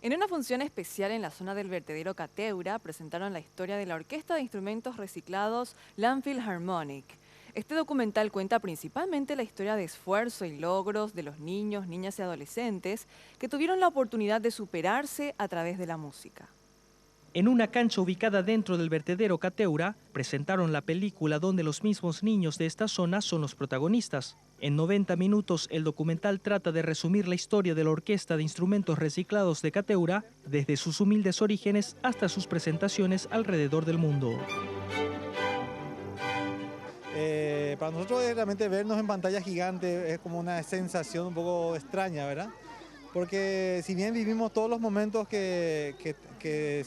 En una función especial en la zona del vertedero Cateura, presentaron la historia de la Orquesta de Instrumentos Reciclados Landfill Harmonic. Este documental cuenta principalmente la historia de esfuerzo y logros de los niños, niñas y adolescentes que tuvieron la oportunidad de superarse a través de la música. En una cancha ubicada dentro del vertedero Cateura, presentaron la película donde los mismos niños de esta zona son los protagonistas. En 90 minutos, el documental trata de resumir la historia de la Orquesta de Instrumentos Reciclados de Cateura, desde sus humildes orígenes hasta sus presentaciones alrededor del mundo. Para nosotros realmente vernos en pantalla gigante es como una sensación un poco extraña, ¿verdad? Porque si bien vivimos todos los momentos que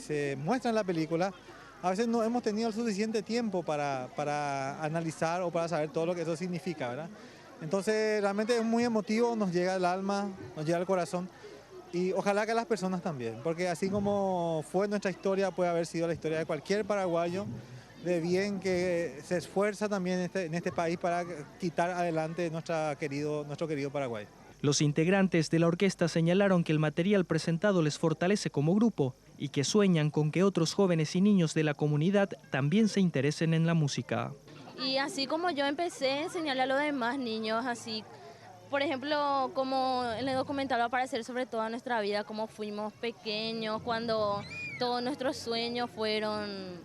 se muestran en la película, a veces no hemos tenido el suficiente tiempo para analizar o para saber todo lo que eso significa, ¿verdad? Entonces realmente es muy emotivo, nos llega al alma, nos llega al corazón y ojalá que a las personas también, porque así como fue nuestra historia, puede haber sido la historia de cualquier paraguayo de bien que se esfuerza también en este país para quitar adelante nuestro querido Paraguay. Los integrantes de la orquesta señalaron que el material presentado les fortalece como grupo y que sueñan con que otros jóvenes y niños de la comunidad también se interesen en la música. Y así como yo empecé a enseñarle a los demás niños, así, por ejemplo, como en el documental va a aparecer sobre toda nuestra vida, cómo fuimos pequeños, cuando todos nuestros sueños fueron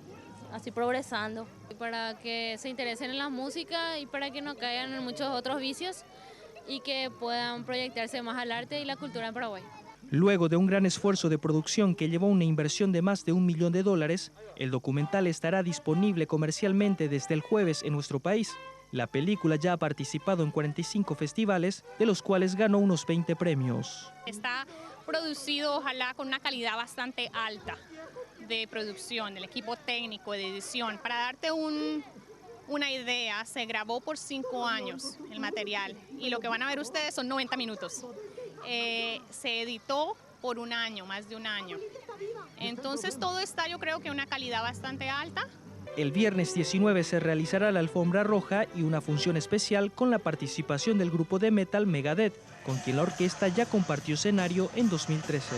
así progresando. Para que se interesen en la música y para que no caigan en muchos otros vicios y que puedan proyectarse más al arte y la cultura en Paraguay. Luego de un gran esfuerzo de producción que llevó una inversión de más de $1 millón, el documental estará disponible comercialmente desde el jueves en nuestro país. La película ya ha participado en 45 festivales, de los cuales ganó unos 20 premios. Está producido, ojalá, con una calidad bastante alta de producción, del equipo técnico, de edición. Para darte una idea, se grabó por 5 años el material y lo que van a ver ustedes son 90 minutos. Se editó por 1 año, más de 1 año. Entonces todo está, yo creo que una calidad bastante alta. El viernes 19 se realizará la alfombra roja y una función especial con la participación del grupo de metal Megadeth, con quien la orquesta ya compartió escenario en 2013.